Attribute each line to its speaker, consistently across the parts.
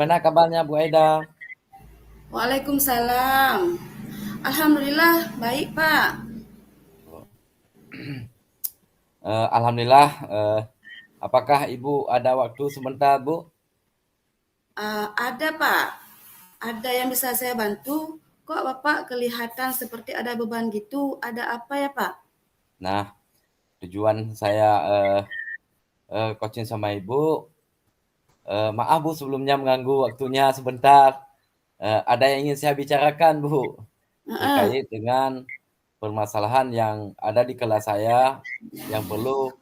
Speaker 1: Gimana kabarnya Bu Aida?
Speaker 2: Waalaikumsalam. Alhamdulillah baik Pak.
Speaker 1: Alhamdulillah. Apakah Ibu ada waktu sebentar, Bu?
Speaker 2: Ada Pak. Ada yang bisa saya bantu? Kok Bapak kelihatan seperti ada beban gitu? Ada apa ya Pak?
Speaker 1: Nah, tujuan saya coaching sama Ibu. Maaf Bu sebelumnya mengganggu waktunya sebentar. Ada yang ingin saya bicarakan Bu,
Speaker 2: Heeh.
Speaker 1: terkait dengan permasalahan yang ada di kelas saya yang perlu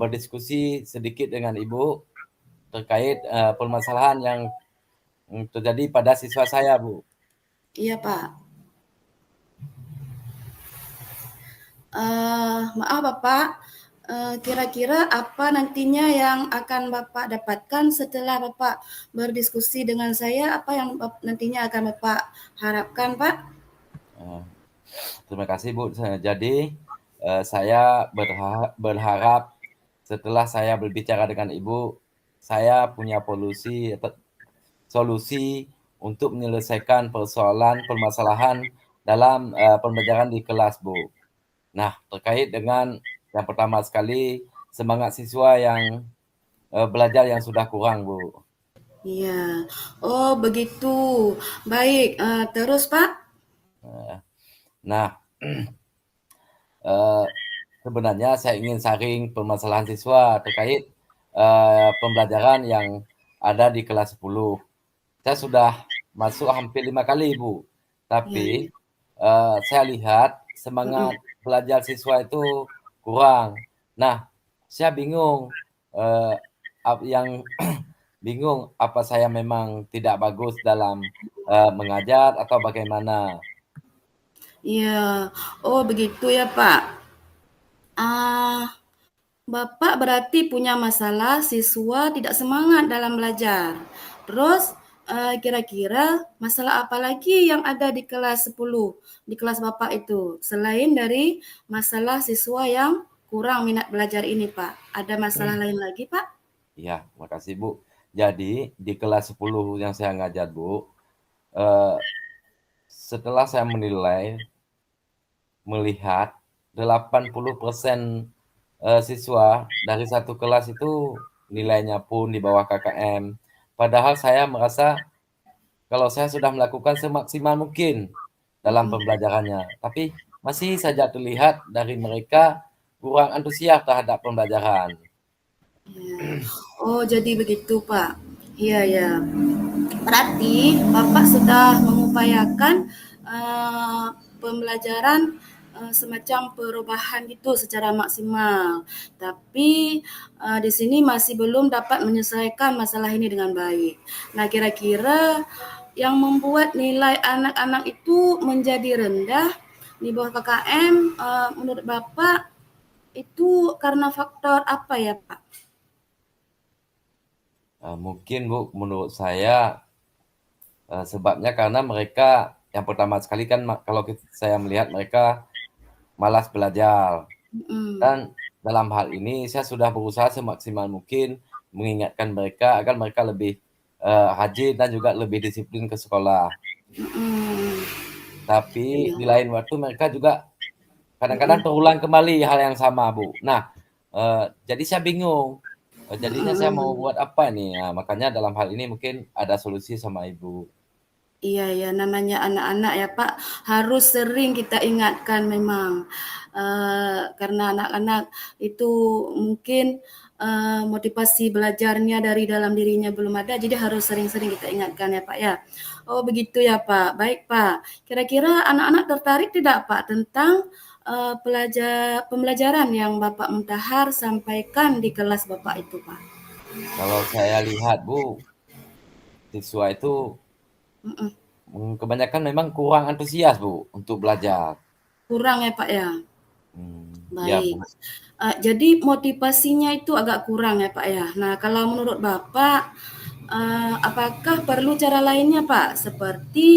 Speaker 1: berdiskusi sedikit dengan Ibu terkait permasalahan yang terjadi pada siswa saya Bu.
Speaker 2: Iya Pak. Maaf Bapak. Kira-kira apa nantinya yang akan Bapak dapatkan setelah Bapak berdiskusi dengan saya? Apa yang nantinya akan Bapak harapkan Pak?
Speaker 1: Eh, Terima kasih Bu. Jadi saya berharap setelah saya berbicara dengan Ibu, saya punya solusi untuk menyelesaikan permasalahan dalam pembelajaran di kelas Bu. Nah, terkait dengan yang pertama sekali semangat siswa yang belajar yang sudah kurang Bu.
Speaker 2: Iya. Oh begitu. Baik. Terus Pak?
Speaker 1: Eh, Nah, eh, sebenarnya saya ingin sharing permasalahan siswa terkait pembelajaran yang ada di kelas 10. Saya sudah masuk hampir 5 kali, Bu.
Speaker 2: Iya,
Speaker 1: Tapi
Speaker 2: iya.
Speaker 1: saya lihat
Speaker 2: Mm-mm.
Speaker 1: semangat belajar siswa itu kurang. Nah, saya bingung eh, yang bingung apa saya memang tidak bagus dalam mengajar atau bagaimana.
Speaker 2: Iya. Oh, begitu ya, Pak. Ah, Bapak berarti punya masalah siswa tidak semangat dalam belajar. Terus, kira-kira masalah apa lagi yang ada di kelas 10, di kelas Bapak itu? Selain dari masalah siswa yang kurang minat belajar ini, Pak. Ada masalah lain lagi, Pak?
Speaker 1: Ya, makasih Bu. Jadi di kelas 10 yang saya ngajar Bu, eh, setelah saya melihat 80% siswa dari satu kelas itu nilainya pun di bawah KKM. Padahal saya merasa kalau saya sudah melakukan semaksimal mungkin dalam
Speaker 2: Mm-mm.
Speaker 1: pembelajarannya, tapi masih saja terlihat dari mereka kurang antusias terhadap pembelajaran.
Speaker 2: Iya. Oh, jadi begitu, Pak. Iya, ya. Berarti Bapak sudah mengupayakan eh, pembelajaran semacam perubahan gitu secara maksimal. Tapi di sini masih belum dapat menyelesaikan masalah ini dengan baik. Nah, kira-kira yang membuat nilai anak-anak itu menjadi rendah di bawah KKM, menurut Bapak itu karena faktor apa ya, Pak?
Speaker 1: Mungkin Bu, menurut saya sebabnya karena mereka yang pertama sekali kan kalau saya melihat mereka malas belajar.
Speaker 2: Mm-mm.
Speaker 1: Dan dalam hal ini saya sudah berusaha semaksimal mungkin mengingatkan mereka agar mereka lebih rajin dan juga lebih disiplin ke sekolah.
Speaker 2: Mm-mm.
Speaker 1: Tapi
Speaker 2: Iya.
Speaker 1: di lain waktu mereka juga kadang-kadang
Speaker 2: Mm-mm.
Speaker 1: terulang kembali hal yang sama, Bu. Nah, jadi saya bingung. Jadinya saya mau
Speaker 2: Mm-mm.
Speaker 1: buat apa nih? Nah, makanya dalam hal ini mungkin ada solusi sama Ibu.
Speaker 2: Iya ya, namanya anak-anak ya Pak, harus sering kita ingatkan memang. Karena anak-anak itu mungkin motivasi belajarnya dari dalam dirinya belum ada, jadi harus sering-sering kita ingatkan ya Pak ya. Oh begitu ya Pak, baik Pak. Kira-kira anak-anak tertarik tidak Pak tentang pembelajaran yang Bapak Muntahar sampaikan di kelas Bapak itu Pak?
Speaker 1: Kalau saya lihat, Bu, siswa itu
Speaker 2: Mm-mm.
Speaker 1: kebanyakan memang kurang antusias, Bu, untuk belajar.
Speaker 2: Kurang ya Pak ya?
Speaker 1: Ya,
Speaker 2: Baik.
Speaker 1: Bu.
Speaker 2: Jadi motivasinya itu agak kurang ya, Pak, ya. Nah, kalau menurut Bapak, apakah perlu cara lainnya, Pak? Seperti,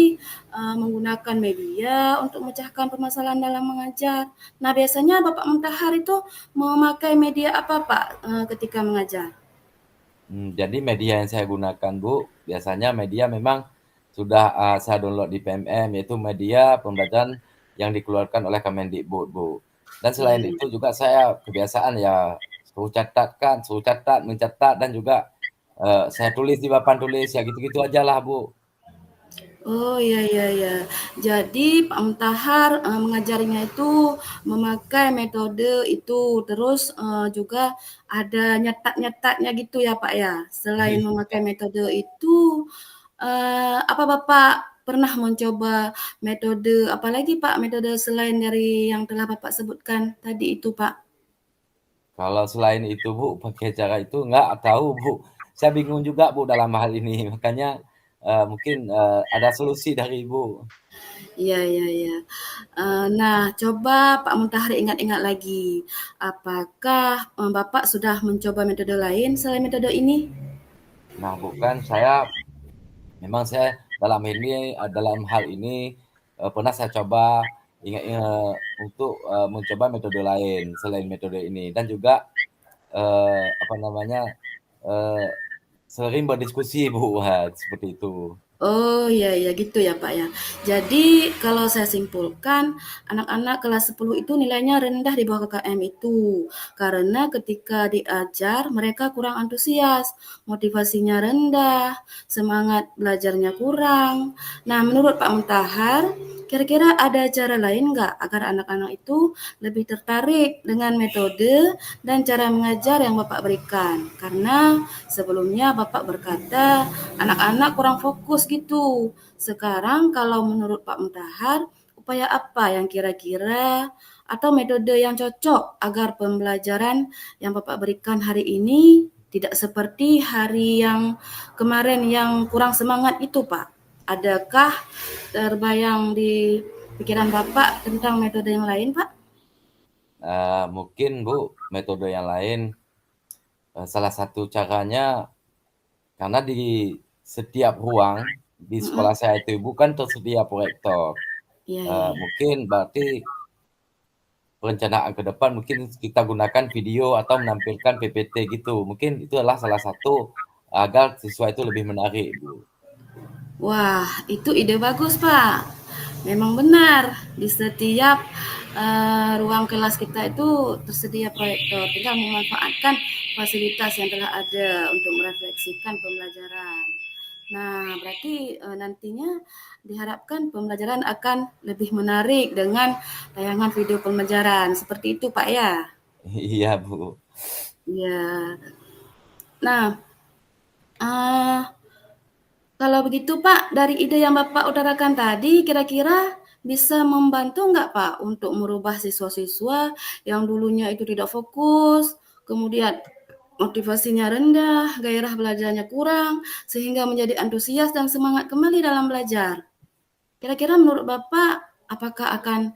Speaker 2: menggunakan media untuk memecahkan permasalahan dalam mengajar. Nah, biasanya Bapak Mentahar itu memakai media apa, Pak, ketika mengajar?
Speaker 1: Jadi media yang saya gunakan, Bu, biasanya media memang sudah saya download di PMM, yaitu media pembelajaran yang dikeluarkan oleh Kemendikbud, Bu. Dan selain
Speaker 2: Iya.
Speaker 1: itu juga saya kebiasaan ya suruh catat, mencatat dan juga saya tulis di papan tulis ya gitu-gitu aja lah, Bu.
Speaker 2: Oh, iya iya iya. Jadi Pak Mutahar, mengajarinya itu memakai metode itu, terus, juga ada nyetak-nyetaknya gitu ya, Pak, ya? Selain memakai metode itu, apa Bapak pernah mencoba metode apalagi Pak, metode selain dari yang telah Bapak sebutkan tadi itu, Pak?
Speaker 1: Kalau selain itu, Bu, pakai cara itu nggak tahu, Bu. Saya bingung juga, Bu, dalam hal ini. Makanya mungkin ada solusi dari Ibu.
Speaker 2: Iya iya iya. Nah, coba Pak Mutahar ingat-ingat lagi, apakah, Bapak sudah mencoba metode lain selain metode ini?
Speaker 1: Nah, bukan saya memang saya dalam hal ini pernah saya coba untuk mencoba metode lain selain metode ini dan juga apa namanya eh, sering berdiskusi Bu, seperti itu.
Speaker 2: Oh, iya iya gitu ya, Pak, ya. Jadi kalau saya simpulkan, anak-anak kelas 10 itu nilainya rendah di bawah KKM itu. Karena ketika diajar mereka kurang antusias, motivasinya rendah, semangat belajarnya kurang. Nah, menurut Pak Mutahar, kira-kira ada cara lain nggak agar anak-anak itu lebih tertarik dengan metode dan cara mengajar yang Bapak berikan? Karena sebelumnya Bapak berkata anak-anak kurang fokus gitu. Sekarang kalau menurut Pak Mutahar, upaya apa yang kira-kira atau metode yang cocok agar pembelajaran yang Bapak berikan hari ini tidak seperti hari yang kemarin yang kurang semangat itu, Pak? Adakah terbayang di pikiran Bapak tentang metode yang lain, Pak?
Speaker 1: Mungkin Bu, metode yang lain salah satu caranya karena di setiap ruang di sekolah
Speaker 2: Mm-mm.
Speaker 1: saya itu Ibu kan tersedia proyektor.
Speaker 2: Iya, iya, iya.
Speaker 1: Mungkin berarti perencanaan ke depan mungkin kita gunakan video atau menampilkan PPT gitu. Mungkin itu adalah salah satu agar siswa itu lebih menarik, Bu.
Speaker 2: Wah, itu ide bagus, Pak. Memang benar, di setiap ruang kelas kita itu tersedia proyektor. Tinggal memanfaatkan fasilitas yang telah ada untuk merefleksikan pembelajaran. Nah, berarti nantinya diharapkan pembelajaran akan lebih menarik dengan tayangan video pembelajaran. Seperti itu, Pak ya?
Speaker 1: Iya, Bu.
Speaker 2: Ya. Nah, eh, kalau begitu Pak, dari ide yang Bapak utarakan tadi, kira-kira bisa membantu nggak Pak untuk merubah siswa-siswa yang dulunya itu tidak fokus, kemudian motivasinya rendah, gairah belajarnya kurang, sehingga menjadi antusias dan semangat kembali dalam belajar. Kira-kira menurut Bapak, apakah akan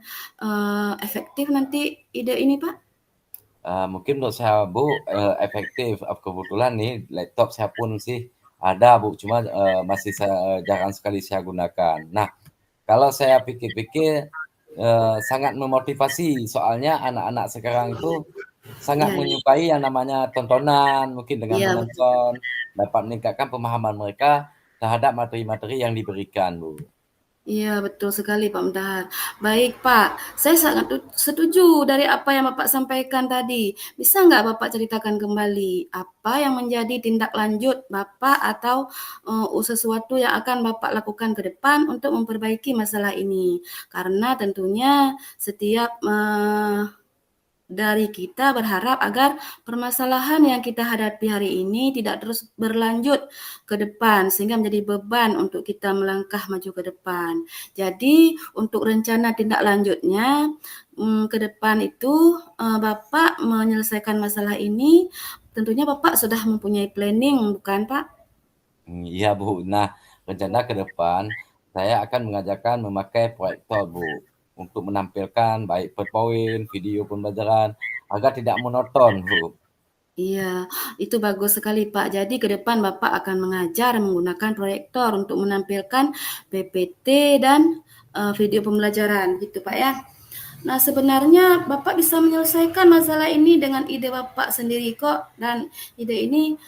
Speaker 2: efektif nanti ide ini Pak?
Speaker 1: Mungkin menurut saya, Bu, efektif. Kebetulan nih laptop saya pun sih ada, Bu, cuma masih saya jarang sekali saya gunakan. Nah, kalau saya pikir-pikir sangat memotivasi, soalnya anak-anak sekarang itu sangat
Speaker 2: Iya, iya.
Speaker 1: menyukai yang namanya tontonan, mungkin dengan
Speaker 2: Iya, betul.
Speaker 1: menonton dapat meningkatkan pemahaman mereka terhadap materi-materi yang diberikan, Bu.
Speaker 2: Iya, betul sekali Pak Mendahar. Baik Pak, saya sangat setuju dari apa yang Bapak sampaikan tadi. Bisa nggak Bapak ceritakan kembali apa yang menjadi tindak lanjut Bapak atau sesuatu yang akan Bapak lakukan ke depan untuk memperbaiki masalah ini? Karena tentunya setiap dari kita berharap agar permasalahan yang kita hadapi hari ini tidak terus berlanjut ke depan sehingga menjadi beban untuk kita melangkah maju ke depan. Jadi untuk rencana tindak lanjutnya ke depan itu Bapak menyelesaikan masalah ini tentunya Bapak sudah mempunyai planning bukan Pak?
Speaker 1: Iya, Bu. Nah, rencana ke depan saya akan mengajarkan memakai proyektor, Bu, untuk menampilkan baik PowerPoint, video pembelajaran agar tidak monoton, Bu.
Speaker 2: Iya, itu bagus sekali Pak. Jadi ke depan Bapak akan mengajar menggunakan proyektor untuk menampilkan PPT dan video pembelajaran gitu Pak ya. Nah, sebenarnya Bapak bisa menyelesaikan masalah ini dengan ide Bapak sendiri kok dan ide ini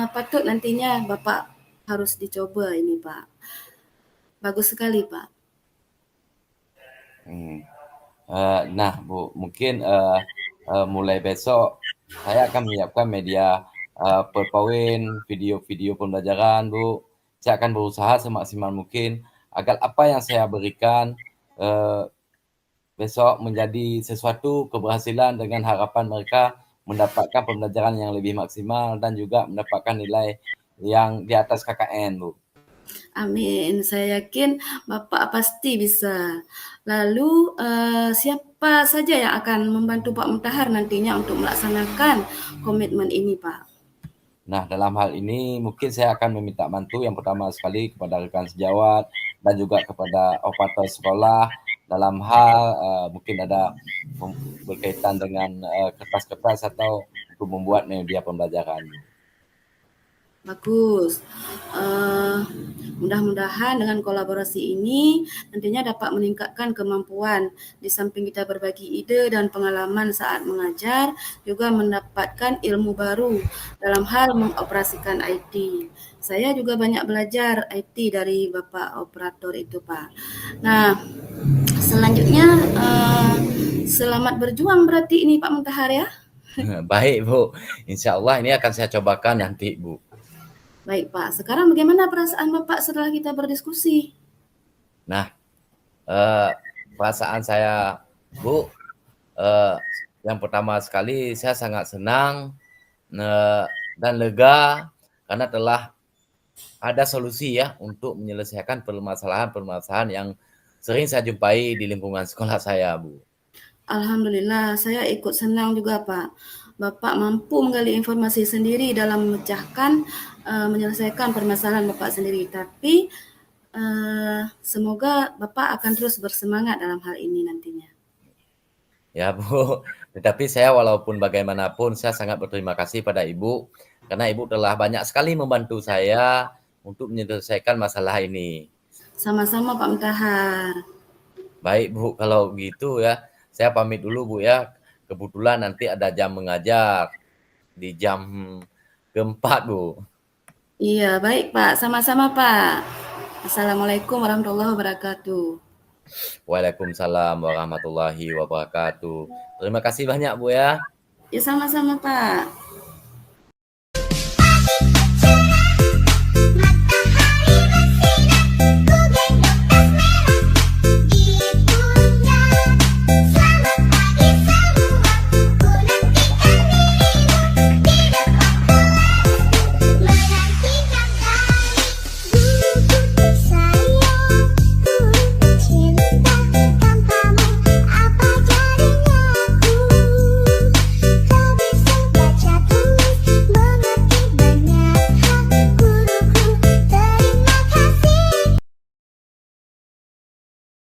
Speaker 2: patut nantinya Bapak harus dicoba ini, Pak. Bagus sekali, Pak.
Speaker 1: Hmm. Nah, Bu, mungkin mulai besok saya akan menyiapkan media PowerPoint, video-video pembelajaran, Bu. Saya akan berusaha semaksimal mungkin agar apa yang saya berikan eh, besok menjadi sesuatu keberhasilan dengan harapan mereka mendapatkan pembelajaran yang lebih maksimal dan juga mendapatkan nilai yang di atas KKN, Bu.
Speaker 2: Amin. Saya yakin Bapak pasti bisa. Lalu siapa saja yang akan membantu Pak Mutahar nantinya untuk melaksanakan komitmen ini, Pak?
Speaker 1: Nah, dalam hal ini mungkin saya akan meminta bantu yang pertama sekali kepada rekan sejawat dan juga kepada operator sekolah dalam hal mungkin ada berkaitan dengan kertas-kertas atau untuk membuat media pembelajaran.
Speaker 2: Bagus. Eh, Mudah-mudahan dengan kolaborasi ini nantinya dapat meningkatkan kemampuan. Di samping kita berbagi ide dan pengalaman saat mengajar, juga mendapatkan ilmu baru dalam hal mengoperasikan IT. Saya juga banyak belajar IT dari Bapak operator itu, Pak. Nah, selanjutnya selamat berjuang berarti ini Pak Muntahar ya.
Speaker 1: Baik, Bu. Insya Allah ini akan saya cobakan nanti, Bu.
Speaker 2: Baik, Pak. Sekarang bagaimana perasaan Bapak setelah kita berdiskusi?
Speaker 1: Nah, eh, perasaan saya, Bu, eh, yang pertama sekali saya sangat senang eh, dan lega karena telah ada solusi ya untuk menyelesaikan permasalahan-permasalahan yang sering saya jumpai di lingkungan sekolah saya, Bu.
Speaker 2: Alhamdulillah, saya ikut senang juga, Pak. Bapak mampu menggali informasi sendiri dalam memecahkan, menyelesaikan permasalahan Bapak sendiri. Tapi semoga Bapak akan terus bersemangat dalam hal ini nantinya.
Speaker 1: Ya, Bu. Tetapi saya walaupun bagaimanapun saya sangat berterima kasih pada Ibu karena Ibu telah banyak sekali membantu saya untuk menyelesaikan masalah ini.
Speaker 2: Sama-sama Pak Mutahar.
Speaker 1: Baik, Bu, kalau gitu ya, saya pamit dulu, Bu ya. Kebetulan nanti ada jam mengajar di jam keempat, Bu.
Speaker 2: Iya, baik Pak. Sama-sama Pak. Assalamualaikum warahmatullahi wabarakatuh.
Speaker 1: Waalaikumsalam warahmatullahi wabarakatuh. Terima kasih banyak, Bu ya.
Speaker 2: Ya sama-sama Pak.